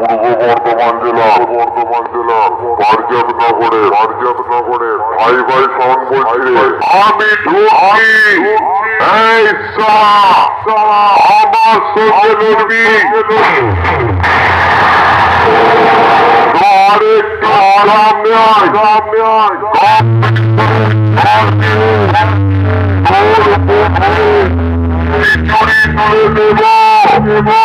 জেলা পারজাব নগরের ভাই ভাই সাউন্ড বলছি আমি ঢুকি এই আমার সঙ্গে লড়বি একটু আরাম তুলে দেব